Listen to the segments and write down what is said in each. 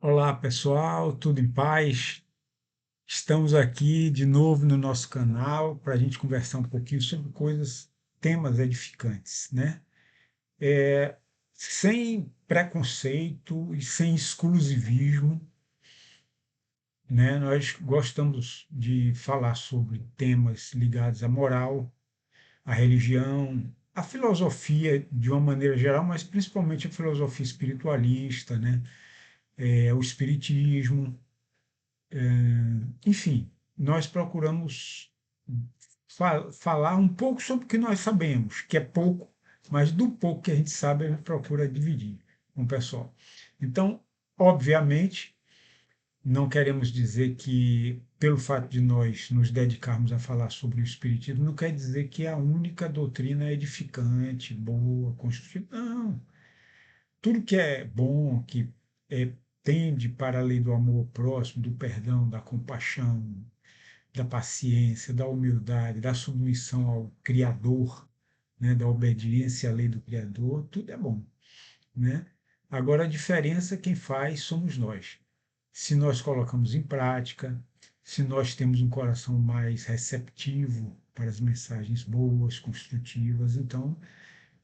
Olá pessoal, tudo em paz? Estamos aqui de novo no nosso canal para a gente conversar um pouquinho sobre temas edificantes, né? Sem preconceito e sem exclusivismo, né? Nós gostamos de falar sobre temas ligados à moral, à religião, à filosofia de uma maneira geral, mas principalmente a filosofia espiritualista, né? O espiritismo. Enfim, nós procuramos falar um pouco sobre o que nós sabemos, que é pouco, mas do pouco que a gente sabe, a gente procura dividir com o pessoal. Então, obviamente, não queremos dizer que, pelo fato de nós nos dedicarmos a falar sobre o Espiritismo, não quer dizer que a única doutrina é edificante, boa, construtiva. Não. Tudo que é bom, que é, tende para a lei do amor ao próximo, do perdão, da compaixão, da paciência, da humildade, da submissão ao Criador, né, da obediência à lei do Criador, tudo é bom, né? Agora a diferença quem faz somos nós. Se nós colocamos em prática, se nós temos um coração mais receptivo para as mensagens boas, construtivas, então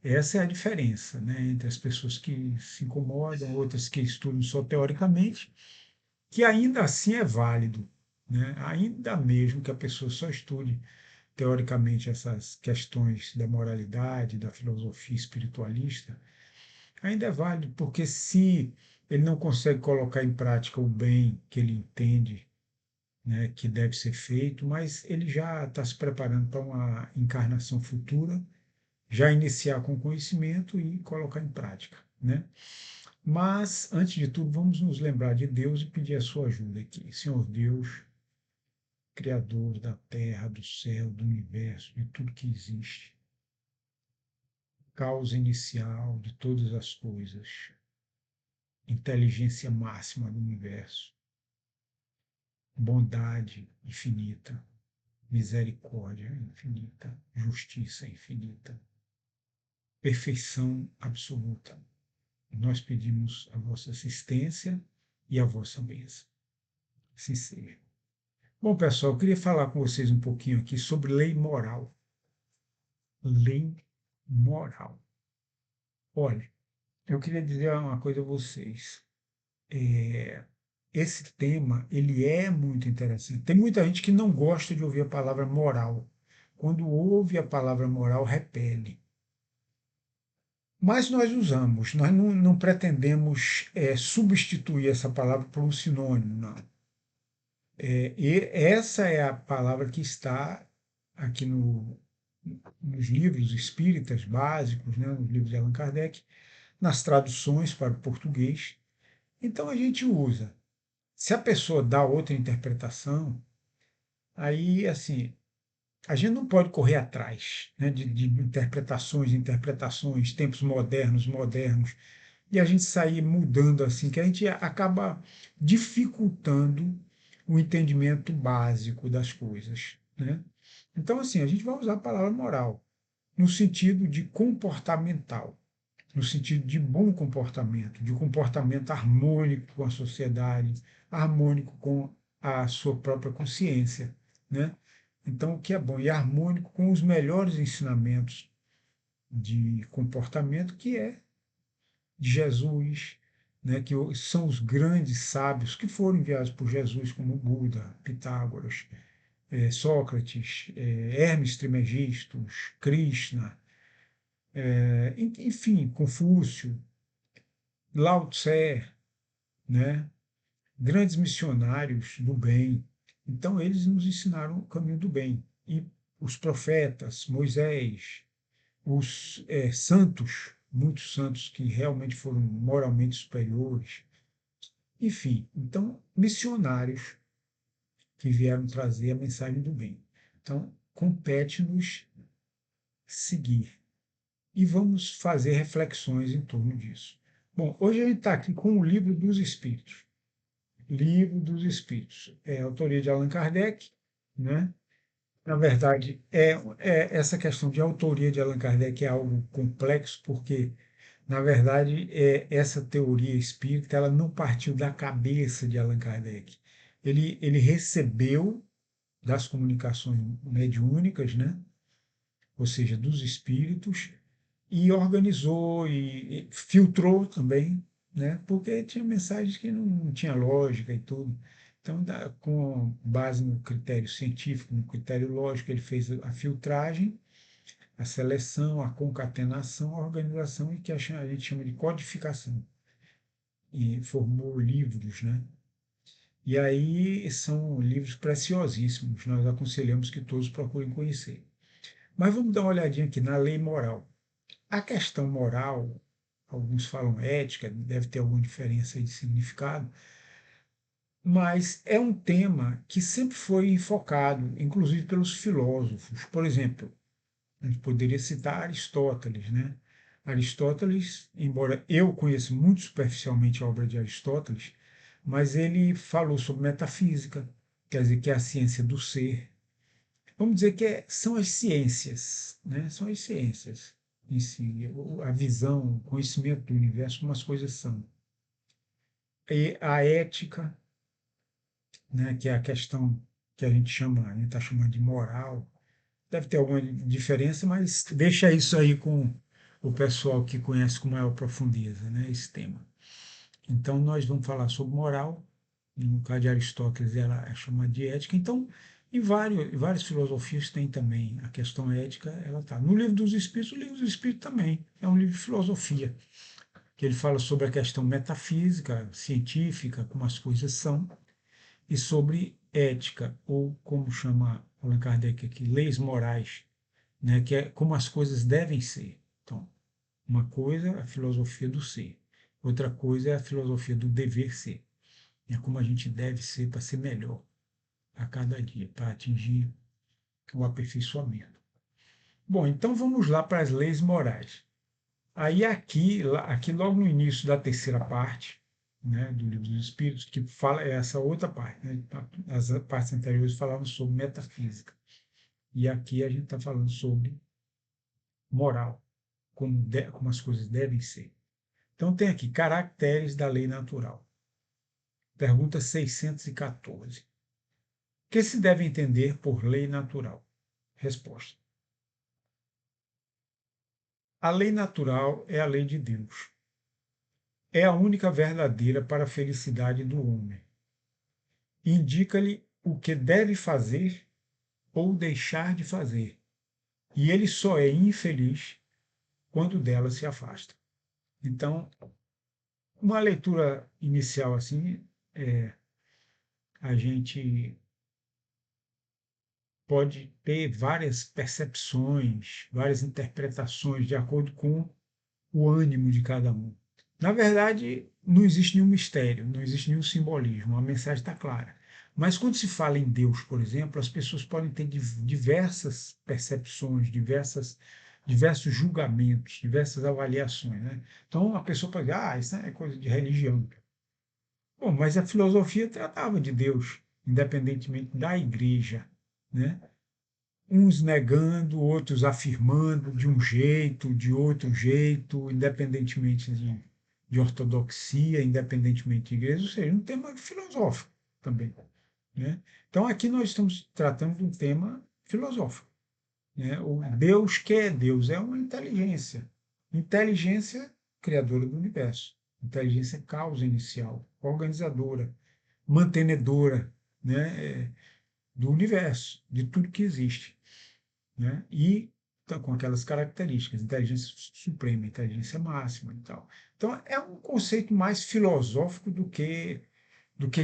essa é a diferença, né, entre as pessoas que se incomodam, outras que estudam só teoricamente, que ainda assim é válido, né? Ainda mesmo que a pessoa só estude teoricamente essas questões da moralidade, da filosofia espiritualista, ainda é válido, porque se ele não consegue colocar em prática o bem que ele entende, né, que deve ser feito, mas ele já está se preparando para uma encarnação futura, já iniciar com conhecimento e colocar em prática, né? Mas, antes de tudo, vamos nos lembrar de Deus e pedir a sua ajuda aqui. Senhor Deus, Criador da terra, do céu, do universo, de tudo que existe, causa inicial de todas as coisas, inteligência máxima do universo, bondade infinita, misericórdia infinita, justiça infinita, perfeição absoluta. Nós pedimos a vossa assistência e a vossa bênção. Assim seja. Bom, pessoal, eu queria falar com vocês um pouquinho aqui sobre lei moral. Lei moral. Olha, eu queria dizer uma coisa a vocês. Esse tema, ele é muito interessante. Tem muita gente que não gosta de ouvir a palavra moral. Quando ouve a palavra moral, repele. Mas nós usamos, nós não pretendemos substituir essa palavra por um sinônimo, não. E essa é a palavra que está aqui nos livros espíritas básicos, né, nos livros de Allan Kardec, nas traduções para o português. Então a gente usa. Se a pessoa dá outra interpretação, aí assim, a gente não pode correr atrás, né, de interpretações, tempos modernos, e a gente sair mudando assim, que a gente acaba dificultando o entendimento básico das coisas, né? Então, assim, a gente vai usar a palavra moral no sentido de comportamental, no sentido de bom comportamento, de comportamento harmônico com a sociedade, harmônico com a sua própria consciência, né? Então, o que é bom e harmônico com os melhores ensinamentos de comportamento, que é de Jesus, né, que são os grandes sábios que foram enviados por Jesus, como Buda, Pitágoras, Sócrates, Hermes Trismegisto, Krishna, enfim, Confúcio, Lao Tse, né, grandes missionários do bem. Então, eles nos ensinaram o caminho do bem. E os profetas, Moisés, os santos, muitos santos que realmente foram moralmente superiores, enfim, então, missionários que vieram trazer a mensagem do bem. Então, compete-nos seguir. E vamos fazer reflexões em torno disso. Bom, hoje a gente está aqui com o Livro dos Espíritos. Livro dos Espíritos. É a autoria de Allan Kardec, né? Na verdade, essa questão de autoria de Allan Kardec é algo complexo, porque Na verdade, essa teoria espírita ela não partiu da cabeça de Allan Kardec. Ele recebeu das comunicações mediúnicas, né? Ou seja, dos espíritos, e organizou e filtrou também, né? Porque tinha mensagens que não tinha lógica e tudo. Então, com base no critério científico, no critério lógico, ele fez a filtragem, a seleção, a concatenação, a organização e que a gente chama de codificação. E formou livros, né? E aí são livros preciosíssimos, nós aconselhamos que todos procurem conhecer. Mas vamos dar uma olhadinha aqui na lei moral. A questão moral, alguns falam ética, deve ter alguma diferença de significado, mas é um tema que sempre foi enfocado, inclusive pelos filósofos. Por exemplo, a gente poderia citar Aristóteles, né? Aristóteles, embora eu conheça muito superficialmente a obra de Aristóteles, mas ele falou sobre metafísica, quer dizer, que é a ciência do ser. Vamos dizer que são as ciências, né? São as ciências em si, a visão, o conhecimento do universo, como as coisas são. E a ética, né? Que é a questão que a gente está chamando de moral, deve ter alguma diferença, mas deixa isso aí com o pessoal que conhece com maior profundeza, né? Esse tema. Então, nós vamos falar sobre moral, no caso de Aristóteles, ela é chamada de ética. Então, em várias filosofias tem também a questão ética, ela está. No Livro dos Espíritos, o Livro dos Espíritos também é um livro de filosofia, que ele fala sobre a questão metafísica, científica, como as coisas são, e sobre ética, ou como chama Allan Kardec aqui, leis morais, né, que é como as coisas devem ser. Então, uma coisa é a filosofia do ser, outra coisa é a filosofia do dever ser. É como a gente deve ser para ser melhor a cada dia, para atingir o aperfeiçoamento. Bom, então vamos lá para as leis morais. Aí aqui logo no início da terceira parte, né, do Livro dos Espíritos, que fala essa outra parte, né, as partes anteriores falavam sobre metafísica. E aqui a gente está falando sobre moral, como as coisas devem ser. Então tem aqui caracteres da lei natural. Pergunta 614. O que se deve entender por lei natural? Resposta. A lei natural é a lei de Deus. É a única verdadeira para a felicidade do homem. Indica-lhe o que deve fazer ou deixar de fazer, e ele só é infeliz quando dela se afasta. Então, uma leitura inicial assim, a gente pode ter várias percepções, várias interpretações de acordo com o ânimo de cada um. Na verdade, não existe nenhum mistério, não existe nenhum simbolismo, a mensagem está clara. Mas quando se fala em Deus, por exemplo, as pessoas podem ter diversas percepções, diversos julgamentos, diversas avaliações. Né? Então a pessoa pode dizer, isso é coisa de religião. Bom, mas a filosofia tratava de Deus, independentemente da igreja. Né? Uns negando, outros afirmando de um jeito, de outro jeito, independentemente de ortodoxia, independentemente de igreja, ou seja, um tema filosófico também. Né? Então, aqui nós estamos tratando de um tema filosófico. Né? O Deus que é Deus é uma inteligência. Inteligência criadora do universo. Inteligência causa inicial, organizadora, mantenedora, né? Do universo, de tudo que existe. Né? E com aquelas características, inteligência suprema, inteligência máxima e tal. Então, é um conceito mais filosófico do que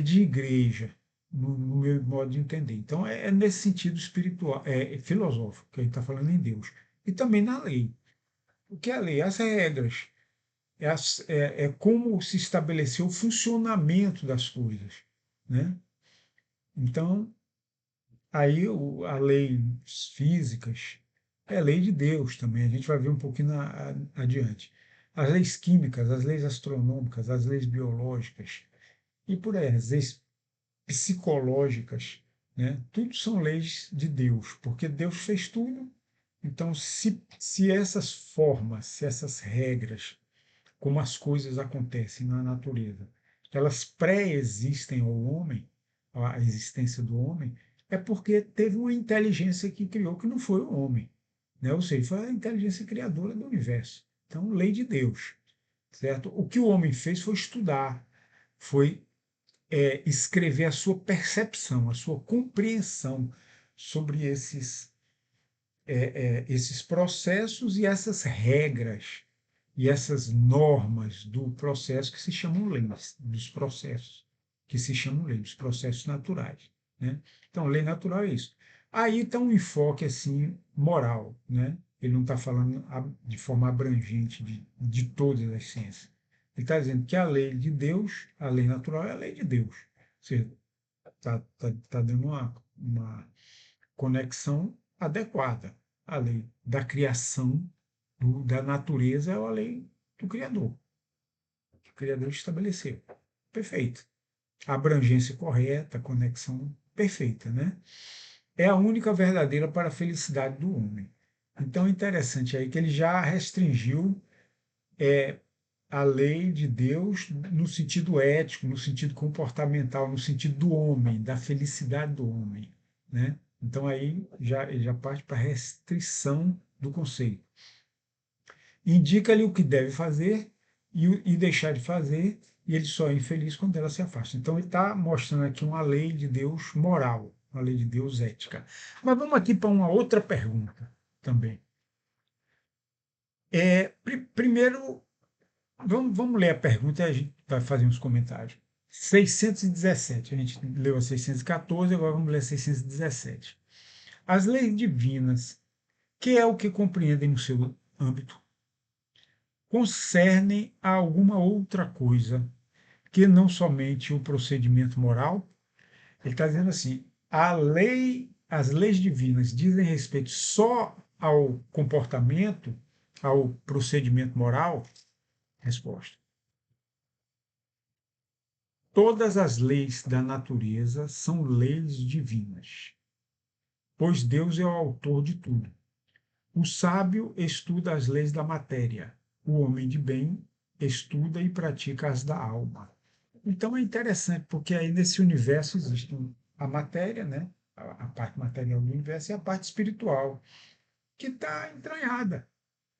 de igreja, no meu modo de entender. Então, é nesse sentido espiritual, filosófico, que a gente está falando em Deus. E também na lei. O que é a lei? As regras. É como se estabeleceu o funcionamento das coisas. Né? Então, aí a lei físicas é lei de Deus também, a gente vai ver um pouquinho adiante. As leis químicas, as leis astronômicas, as leis biológicas e por aí, as leis psicológicas, né? Tudo são leis de Deus, porque Deus fez tudo. Então, se essas formas, se essas regras como as coisas acontecem na natureza, elas pré-existem ao homem, a existência do homem, é porque teve uma inteligência que criou que não foi o homem, né? Ou seja, foi a inteligência criadora do universo. Então, lei de Deus, certo? O que o homem fez foi estudar, foi escrever a sua percepção, a sua compreensão sobre esses processos e essas regras e essas normas do processo que se chamam leis, dos processos, que se chamam leis, dos processos naturais. Né? Então, lei natural é isso. Aí está um enfoque assim moral, né? Ele não está falando de forma abrangente de todas as ciências. Ele está dizendo que a lei de Deus, a lei natural é a lei de Deus. Ou seja, está dando uma conexão adequada. A lei da criação, da natureza, é a lei do Criador. Que o Criador estabeleceu. Perfeito. A abrangência correta, a conexão perfeita, né? É a única verdadeira para a felicidade do homem. Então é interessante aí que ele já restringiu a lei de Deus no sentido ético, no sentido comportamental, no sentido do homem, da felicidade do homem, né? Então aí ele já parte para a restrição do conceito. Indica-lhe o que deve fazer e deixar de fazer, e ele só é infeliz quando ela se afasta. Então ele está mostrando aqui uma lei de Deus moral, uma lei de Deus ética. Mas vamos aqui para uma outra pergunta também. Primeiro, vamos ler a pergunta e a gente vai fazer uns comentários. 617, a gente leu a 614, agora vamos ler a 617. As leis divinas, que é o que compreendem no seu âmbito, concernem a alguma outra coisa que não somente o procedimento moral. Ele está dizendo assim: as leis divinas dizem respeito só ao comportamento, ao procedimento moral? Resposta: todas as leis da natureza são leis divinas, pois Deus é o autor de tudo. O sábio estuda as leis da matéria, o homem de bem estuda e pratica as da alma. Então é interessante, porque aí nesse universo existe a matéria, né? A parte material do universo e a parte espiritual, que está entranhada.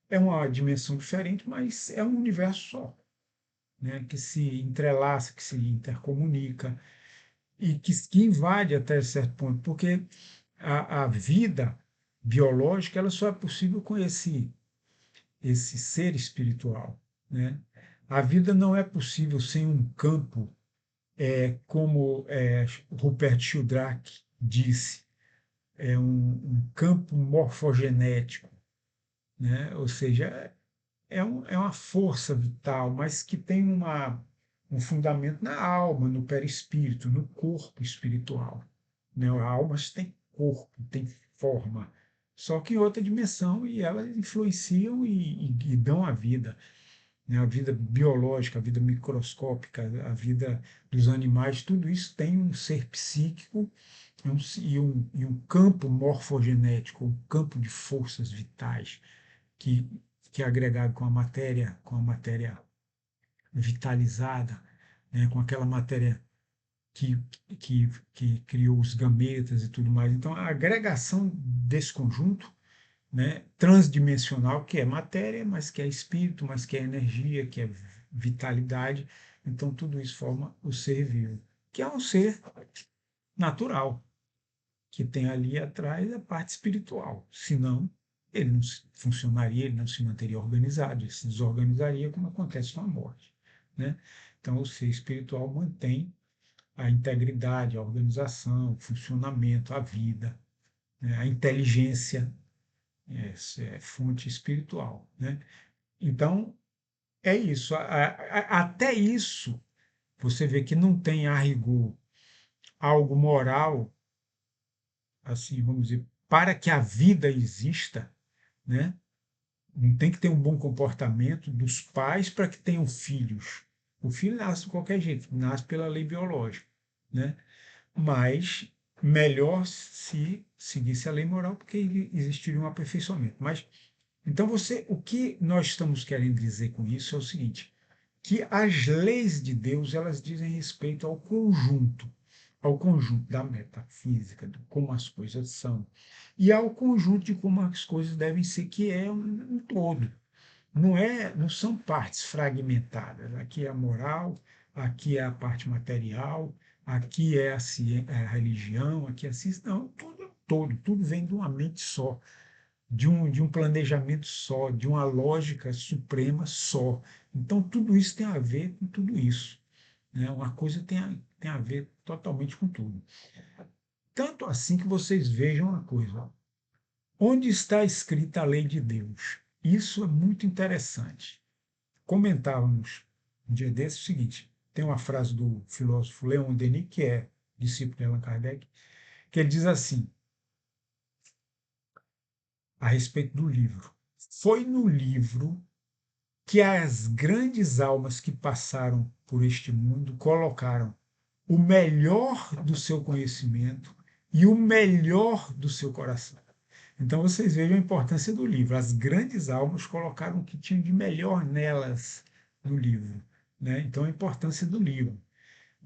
É uma dimensão diferente, mas é um universo só, né? Que se entrelaça, que se intercomunica e que invade até certo ponto, porque a vida biológica ela só é possível com esse ser espiritual, né? A vida não é possível sem um campo, como Rupert Sheldrake disse, é um campo morfogenético, né? Ou seja, é uma força vital, mas que tem um fundamento na alma, no perispírito, no corpo espiritual. Né? A alma tem corpo, tem forma, só que em outra dimensão, e elas influenciam e dão a vida, né? A vida biológica, a vida microscópica, a vida dos animais, tudo isso tem um ser psíquico e um campo morfogenético, um campo de forças vitais que, que é agregado com a matéria vitalizada, né? Com aquela matéria que, que criou os gametas e tudo mais. Então, a agregação desse conjunto, né, transdimensional, que é matéria, mas que é espírito, mas que é energia, que é vitalidade. Então, tudo isso forma o ser vivo, que é um ser natural, que tem ali atrás a parte espiritual. Senão, ele não funcionaria, ele não se manteria organizado, ele se desorganizaria, como acontece com a morte. Né? Então, o ser espiritual mantém a integridade, a organização, o funcionamento, a vida, né? A inteligência, é fonte espiritual. Né? Então, é isso. Até isso, você vê que não tem a rigor algo moral, assim, vamos dizer, para que a vida exista, né? Não tem que ter um bom comportamento dos pais para que tenham filhos. O filho nasce de qualquer jeito, nasce pela lei biológica, né? Mas melhor se seguisse a lei moral, porque existiria um aperfeiçoamento. Mas Então, o que nós estamos querendo dizer com isso é o seguinte, que as leis de Deus, elas dizem respeito ao conjunto da metafísica, de como as coisas são, e ao conjunto de como as coisas devem ser, que é um todo. Não são partes fragmentadas. Aqui é a moral, aqui é a parte material, aqui é a religião, aqui é a ciência. Não, tudo é um todo, tudo vem de uma mente só, de um planejamento só, de uma lógica suprema só. Então, tudo isso tem a ver com tudo isso. Né? Uma coisa tem a ver totalmente com tudo. Tanto assim que vocês vejam uma coisa. Onde está escrita a lei de Deus? Isso é muito interessante. Comentávamos um dia desse o seguinte: tem uma frase do filósofo Leon Denis, que é discípulo de Allan Kardec, que ele diz assim, a respeito do livro: foi no livro que as grandes almas que passaram por este mundo colocaram o melhor do seu conhecimento e o melhor do seu coração. Então vocês vejam a importância do livro. As grandes almas colocaram o que tinham de melhor nelas no livro. Né? Então a importância do livro,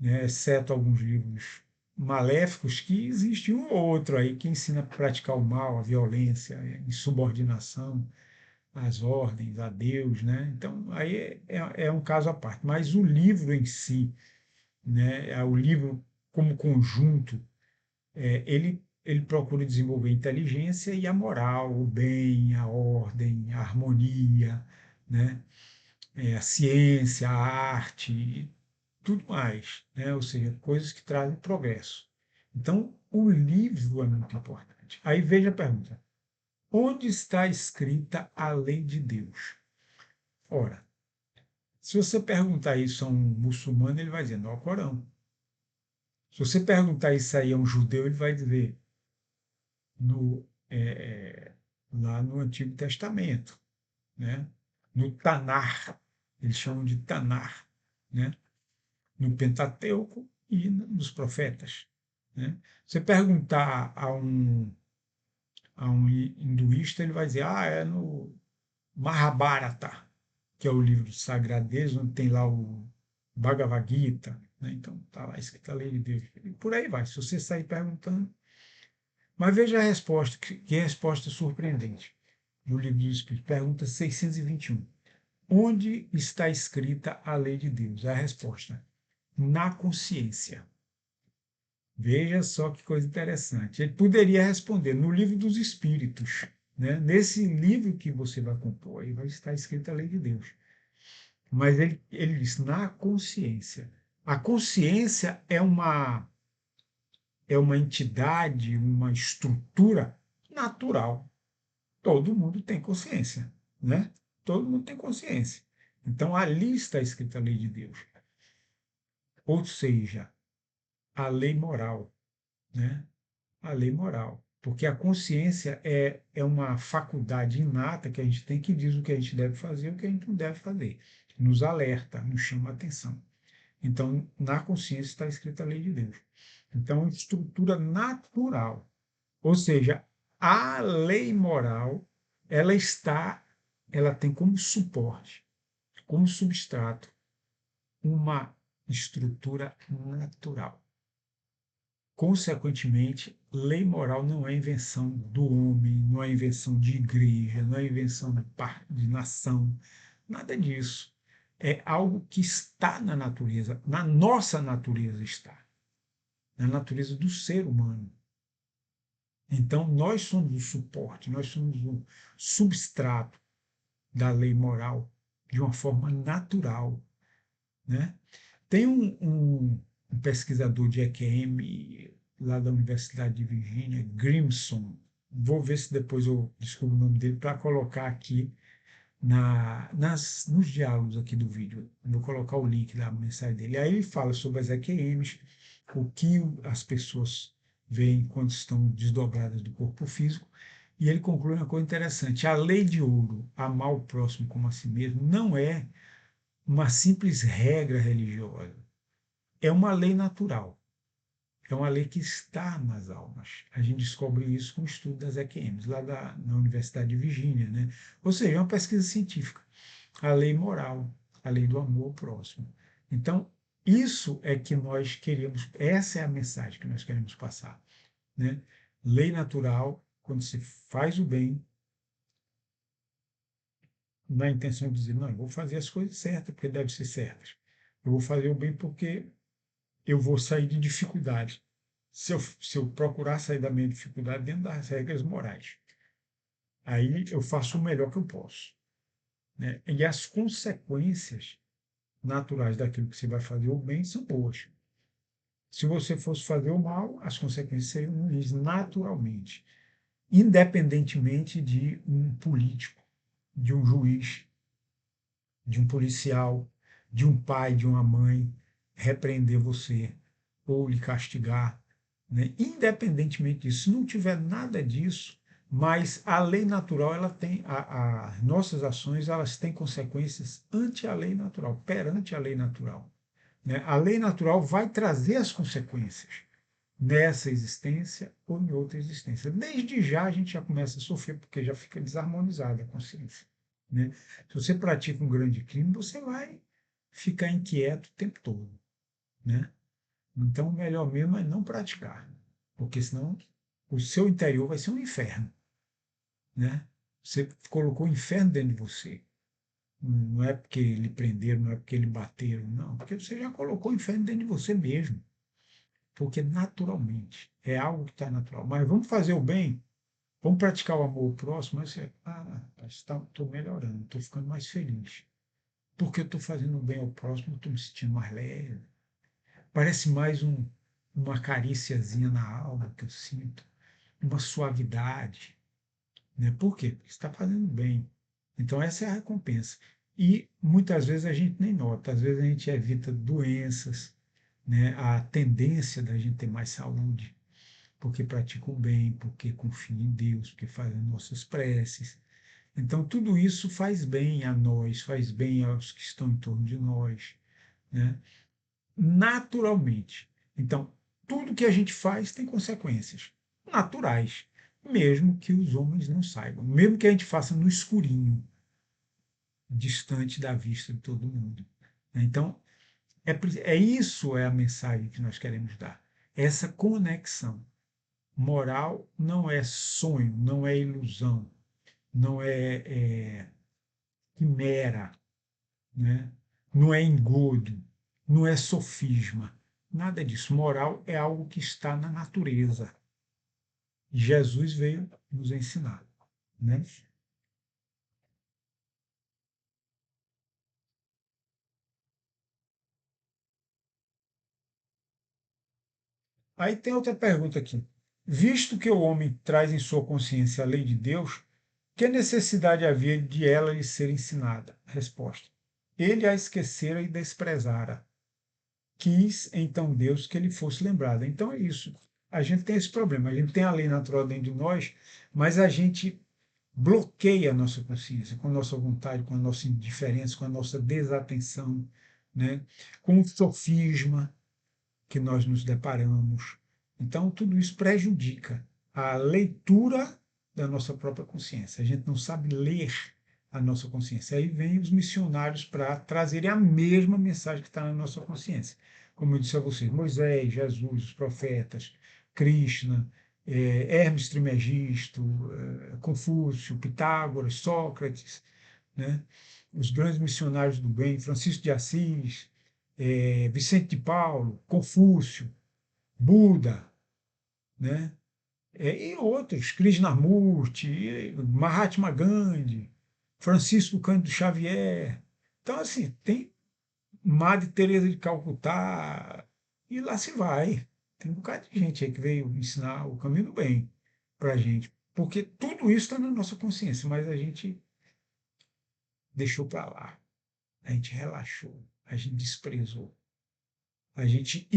né? Exceto alguns livros maléficos, que existe um ou outro aí que ensina a praticar o mal, a violência, a insubordinação às ordens, a Deus. Né? Então aí é um caso à parte. Mas o livro em si, né? O livro como conjunto, ele procura desenvolver a inteligência e a moral, o bem, a ordem, a harmonia, né? A ciência, a arte, e tudo mais, né? Ou seja, coisas que trazem progresso. Então, o livro é muito importante. Aí veja a pergunta: onde está escrita a lei de Deus? Ora, se você perguntar isso a um muçulmano, ele vai dizer no Alcorão. Se você perguntar isso aí a um judeu, ele vai dizer no, lá no Antigo Testamento, né? No Tanar, eles chamam de Tanar, né? No Pentateuco e nos profetas. Né? Você perguntar a um hinduísta, ele vai dizer, é no Mahabharata, que é o livro sagrado deles, onde tem lá o Bhagavad Gita, né? Então está lá escrita a lei de Deus. E por aí vai, se você sair perguntando. Mas veja a resposta, que resposta surpreendente. No livro dos Espíritos, pergunta 621. Onde está escrita a lei de Deus? A resposta: na consciência. Veja só que coisa interessante. Ele poderia responder no livro dos Espíritos. Né? Nesse livro que você vai compor, aí vai estar escrita a lei de Deus. Mas ele diz na consciência. A consciência é uma entidade, uma estrutura natural. Todo mundo tem consciência, né? Todo mundo tem consciência. Então ali está escrita a lei de Deus. Ou seja, a lei moral, né? A lei moral. Porque a consciência é uma faculdade inata que a gente tem, que diz o que a gente deve fazer e o que a gente não deve fazer. Nos alerta, nos chama a atenção. Então, na consciência está escrita a lei de Deus. Então, estrutura natural. Ou seja, a lei moral, ela tem como suporte, como substrato, uma estrutura natural. Consequentemente, lei moral não é invenção do homem, não é invenção de igreja, não é invenção de nação, nada disso. É algo que está na natureza, na nossa natureza está, na natureza do ser humano. Então, nós somos o suporte, nós somos o substrato da lei moral de uma forma natural. Né? Tem um pesquisador de EQM lá da Universidade de Virgínia, Grimson. Vou ver se depois eu descubro o nome dele para colocar aqui nos diálogos aqui do vídeo. Vou colocar o link da mensagem dele. Aí ele fala sobre as EQMs, o que as pessoas veem quando estão desdobradas do corpo físico, e ele conclui uma coisa interessante: a lei de ouro, amar o próximo como a si mesmo, não é uma simples regra religiosa, é uma lei natural. é uma lei que está nas almas. A gente descobre isso com o estudo das EQMs, lá na Universidade de Virgínia, né? Ou seja, é uma pesquisa científica. A lei moral, a lei do amor ao próximo. Então, isso é que nós queremos, essa é a mensagem que nós queremos passar, né? Lei natural, quando se faz o bem, na intenção de dizer, não, eu vou fazer as coisas certas, porque devem ser certas. Eu vou fazer o bem porque eu vou sair de dificuldade. Se eu procurar sair da minha dificuldade dentro das regras morais, aí eu faço o melhor que eu posso, né? E as consequências naturais daquilo que você vai fazer o bem são boas. Se você fosse fazer o mal, as consequências seriam ruins naturalmente, independentemente de um político, de um juiz, de um policial, de um pai, de uma mãe repreender você ou lhe castigar, né? Independentemente disso, se não tiver nada disso, mas a lei natural ela tem nossas ações elas têm consequências ante a lei natural, perante a lei natural, né? A lei natural vai trazer as consequências nessa existência ou em outra existência. Desde já a gente já começa a sofrer porque já fica desarmonizada a consciência, né? Se você pratica um grande crime, você vai ficar inquieto o tempo todo, né? Então, o melhor mesmo é não praticar, porque senão o seu interior vai ser um inferno, né? Você colocou o inferno dentro de você. Não é porque lhe prenderam, não é porque lhe bateram, não, porque você já colocou o inferno dentro de você mesmo, porque naturalmente é algo que está natural. Mas vamos fazer o bem, vamos praticar o amor ao próximo, mas você, estou melhorando, estou ficando mais feliz. Porque eu estou fazendo o bem ao próximo, estou me sentindo mais leve. Parece mais uma cariciazinha na alma que eu sinto, uma suavidade, né? Por quê? Porque está fazendo bem. Então essa é a recompensa. E muitas vezes a gente nem nota, às vezes a gente evita doenças, né? A tendência da gente ter mais saúde, porque pratica o bem, porque confia em Deus, porque faz as nossas preces. Então tudo isso faz bem a nós, faz bem aos que estão em torno de nós, né? Naturalmente. Então, tudo que a gente faz tem consequências naturais, mesmo que os homens não saibam, mesmo que a gente faça no escurinho, distante da vista de todo mundo. Então, isso é a mensagem que nós queremos dar. Essa conexão. Moral não é sonho, não é ilusão, não é quimera, né? Não é engodo, não é sofisma, nada disso. Moral é algo que está na natureza. Jesus veio nos ensinar, né? Aí tem outra pergunta aqui. Visto que o homem traz em sua consciência a lei de Deus, que necessidade havia de ela lhe ser ensinada? Resposta. Ele a esquecera e desprezara. Quis então Deus que ele fosse lembrado. Então é isso. A gente tem esse problema. A gente tem a lei natural dentro de nós, mas a gente bloqueia a nossa consciência com a nossa vontade, com a nossa indiferença, com a nossa desatenção, né? Com o sofisma que nós nos deparamos. Então, tudo isso prejudica a leitura da nossa própria consciência. A gente não sabe ler a nossa consciência. Aí vem os missionários para trazerem a mesma mensagem que está na nossa consciência. Como eu disse a vocês, Moisés, Jesus, os profetas, Krishna, Hermes Trismegisto, Confúcio, Pitágoras, Sócrates, né? Os grandes missionários do bem, Francisco de Assis, Vicente de Paulo, Confúcio, Buda, né? E outros, Krishnamurti, Mahatma Gandhi, Francisco Cândido Xavier. Então, assim, tem Madre Teresa de Calcutá, e lá se vai. Tem um bocado de gente aí que veio ensinar o caminho do bem para a gente. Porque tudo isso está na nossa consciência, mas a gente deixou para lá, a gente relaxou, a gente desprezou. A gente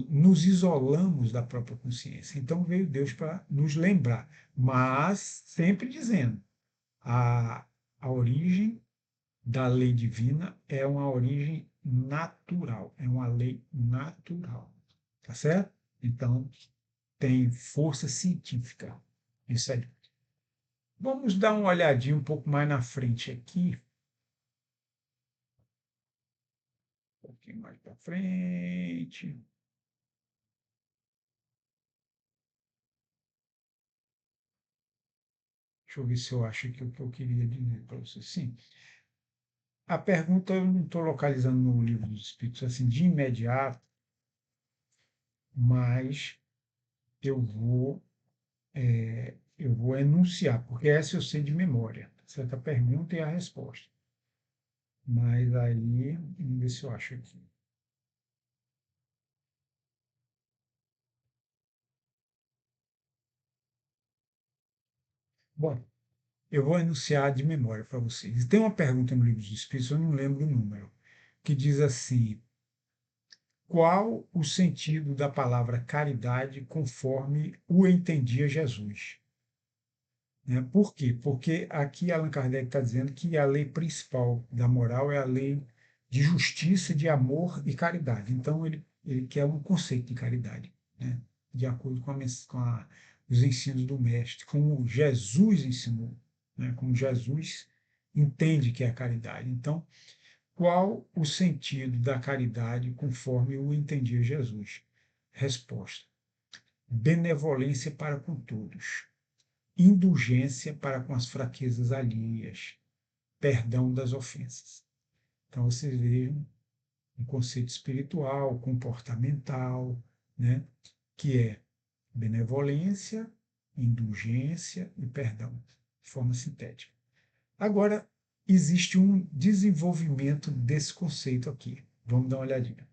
nos isolamos da própria consciência. Então veio Deus para nos lembrar, mas sempre dizendo, a, a origem da lei divina é uma origem natural, é uma lei natural. Tá certo? Então, tem força científica isso aí. Vamos dar uma olhadinha um pouco mais na frente aqui. Um pouquinho mais para frente. Deixa eu ver se eu acho aqui o que eu queria dizer para você. Sim, a pergunta eu não estou localizando no livro dos Espíritos assim de imediato, mas eu vou, eu vou enunciar, porque essa eu sei de memória. Certa pergunta e a resposta. Mas aí, vamos ver se eu acho aqui. Bom, eu vou enunciar de memória para vocês. Tem uma pergunta no livro dos Espíritos, eu não lembro o número, que diz assim: qual o sentido da palavra caridade conforme o entendia Jesus? Né? Por quê? Porque aqui Allan Kardec está dizendo que a lei principal da moral é a lei de justiça, de amor e caridade. Então, ele quer um conceito de caridade, né? De acordo com os ensinos do Mestre, como Jesus ensinou, né? Como Jesus entende que é a caridade. Então, qual o sentido da caridade conforme o entendia Jesus? Resposta: benevolência para com todos, indulgência para com as fraquezas alheias, perdão das ofensas. Então vocês vejam um conceito espiritual, comportamental, né, que é benevolência, indulgência e perdão, de forma sintética. Agora, existe um desenvolvimento desse conceito aqui. Vamos dar uma olhadinha.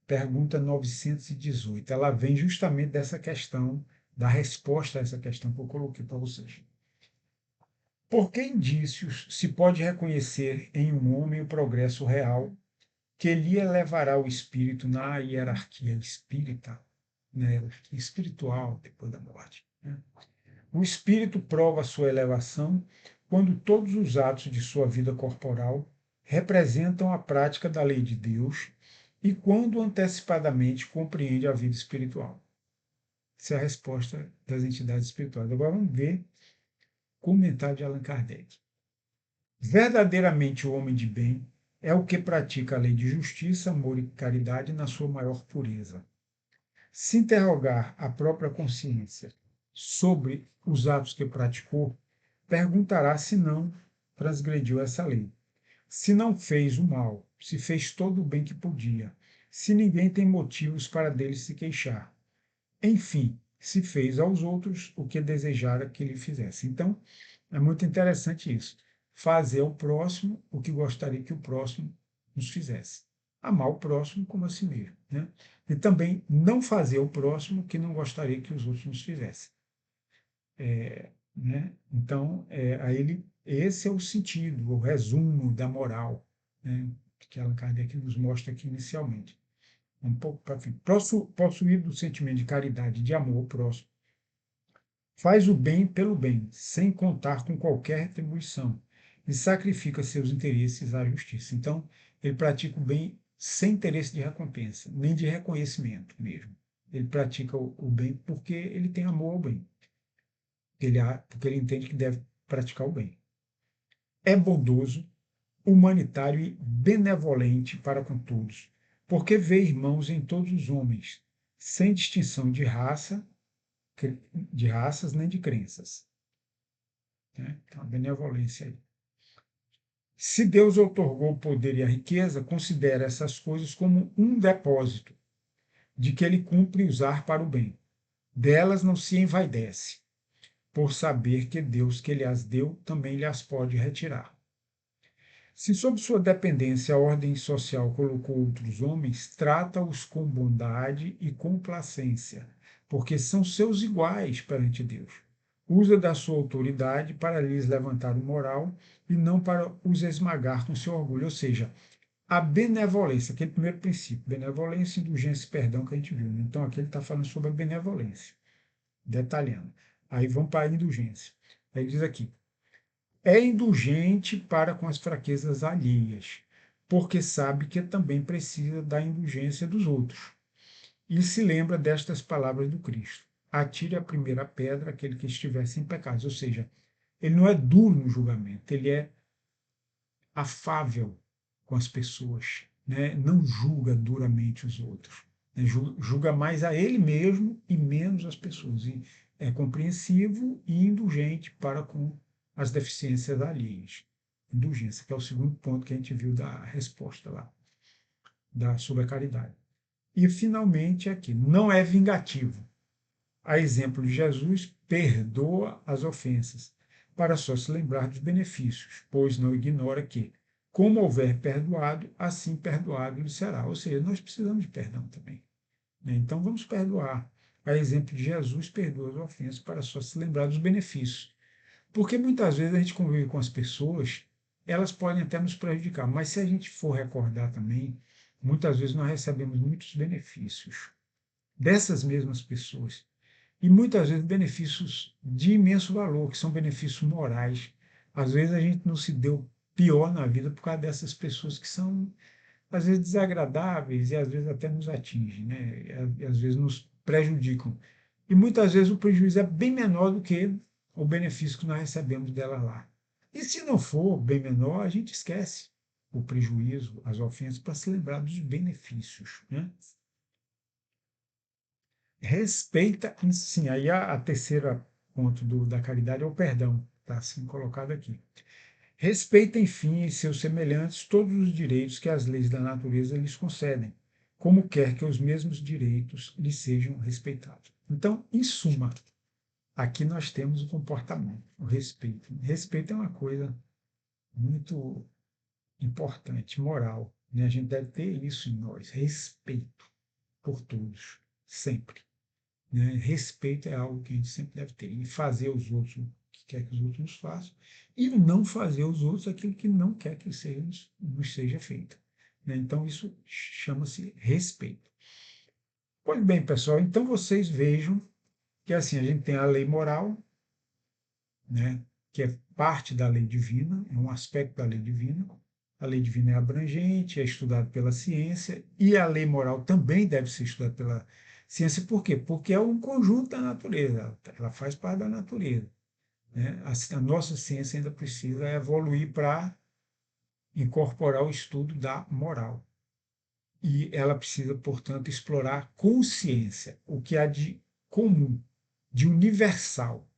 Pergunta 918. Ela vem justamente dessa questão, da resposta a essa questão que eu coloquei para vocês. Por que indícios se pode reconhecer em um homem o progresso real que lhe elevará o espírito na hierarquia espírita, na hierarquia espiritual depois da morte? Né? O espírito prova sua elevação quando todos os atos de sua vida corporal representam a prática da lei de Deus e quando antecipadamente compreende a vida espiritual. Essa é a resposta das entidades espirituais. Agora vamos ver o comentário de Allan Kardec. Verdadeiramente o homem de bem é o que pratica a lei de justiça, amor e caridade na sua maior pureza. Se interrogar a própria consciência sobre os atos que praticou, perguntará se não transgrediu essa lei, se não fez o mal, se fez todo o bem que podia, se ninguém tem motivos para dele se queixar. Enfim, se fez aos outros o que desejara que lhe fizesse. Então, é muito interessante isso. Fazer ao próximo o que gostaria que o próximo nos fizesse. Amar o próximo como a si mesmo. Né? E também não fazer ao próximo o que não gostaria que os outros nos fizessem. Né? Então, aí esse é o sentido, o resumo da moral, né? Que Allan Kardec nos mostra aqui inicialmente. Um pouco para frente. Possuído do sentimento de caridade, de amor ao próximo, faz o bem pelo bem, sem contar com qualquer retribuição, e sacrifica seus interesses à justiça. Então, ele pratica o bem sem interesse de recompensa, nem de reconhecimento mesmo. Ele pratica o bem porque ele tem amor ao bem, porque ele entende que deve praticar o bem. É bondoso, humanitário e benevolente para com todos, porque vê irmãos em todos os homens, sem distinção de raças nem de crenças. Né? Então, a benevolência aí. Se Deus outorgou o poder e a riqueza, considera essas coisas como um depósito de que ele cumpre usar para o bem. Delas não se envaidece, por saber que Deus que lhe as deu também lhe as pode retirar. Se sob sua dependência a ordem social colocou outros homens, trata-os com bondade e complacência, porque são seus iguais perante Deus. Usa da sua autoridade para lhes levantar o moral e não para os esmagar com seu orgulho. Ou seja, a benevolência, aquele primeiro princípio, benevolência, indulgência e perdão que a gente viu. Né? Então aqui ele está falando sobre a benevolência, detalhando. Aí vamos para a indulgência. Aí ele diz aqui: é indulgente para com as fraquezas alheias, porque sabe que também precisa da indulgência dos outros. e se lembra destas palavras do Cristo: atire a primeira pedra aquele que estiver sem pecados. Ou seja, ele não é duro no julgamento, ele é afável com as pessoas, né? Não julga duramente os outros, né? Julga mais a ele mesmo e menos as pessoas. E é compreensivo e indulgente para com as deficiências alheias. Indulgência, que é o segundo ponto que a gente viu da resposta lá, sobre a caridade. E, finalmente, aqui, não é vingativo. A exemplo de Jesus, perdoa as ofensas, para só se lembrar dos benefícios, pois não ignora que, como houver perdoado, assim perdoado lhe será. Ou seja, nós precisamos de perdão também, né? Então vamos perdoar. A exemplo de Jesus, perdoa as ofensas, para só se lembrar dos benefícios. Porque muitas vezes a gente convive com as pessoas, elas podem até nos prejudicar, mas se a gente for recordar também, muitas vezes nós recebemos muitos benefícios dessas mesmas pessoas. E muitas vezes benefícios de imenso valor, que são benefícios morais. Às vezes a gente não se deu pior na vida por causa dessas pessoas que são, às vezes, desagradáveis e às vezes até nos atingem, né? E às vezes nos prejudicam. E muitas vezes o prejuízo é bem menor do que o benefício que nós recebemos dela lá. E se não for bem menor, a gente esquece o prejuízo, as ofensas, para se lembrar dos benefícios, né? Respeita, sim, aí a terceira ponto da caridade é o perdão, está assim colocado aqui. Respeita, enfim, em seus semelhantes todos os direitos que as leis da natureza lhes concedem, como quer que os mesmos direitos lhes sejam respeitados. Então, em suma, aqui nós temos o comportamento, o respeito. Respeito é uma coisa muito importante, moral, né? A gente deve ter isso em nós, respeito por todos, sempre. Né? Respeito é algo que a gente sempre deve ter. E fazer os outros o que quer que os outros nos façam. E não fazer aos outros aquilo que não quer que nos seja feito. Né? Então, isso chama-se respeito. Pois bem, pessoal, então vocês vejam que assim a gente tem a lei moral, né, que é parte da lei divina, é um aspecto da lei divina. A lei divina é abrangente, é estudada pela ciência, e a lei moral também deve ser estudada pela ciência. Por quê? Porque é um conjunto da natureza, ela faz parte da natureza. Né? A nossa ciência ainda precisa evoluir para incorporar o estudo da moral. E ela precisa, portanto, explorar a consciência, o que há de comum, de universal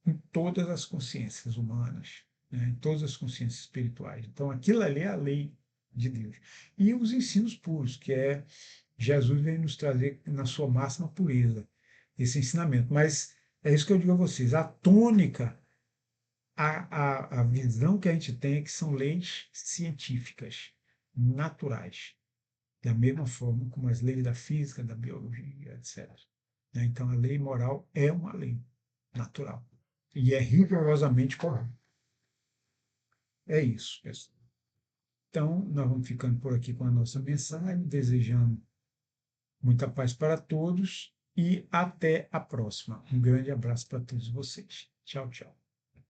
em todas as consciências humanas, né, em todas as consciências espirituais. Então, aquilo ali é a lei de Deus. E os ensinos puros, que é Jesus vem nos trazer na sua máxima pureza esse ensinamento. Mas é isso que eu digo a vocês: a tônica, a visão que a gente tem é que são leis científicas, naturais, da mesma forma como as leis da física, da biologia, etc. Então, a lei moral é uma lei natural e é rigorosamente correta. É isso, pessoal. Então, nós vamos ficando por aqui com a nossa mensagem, desejando muita paz para todos e até a próxima. Um grande abraço para todos vocês. Tchau, tchau.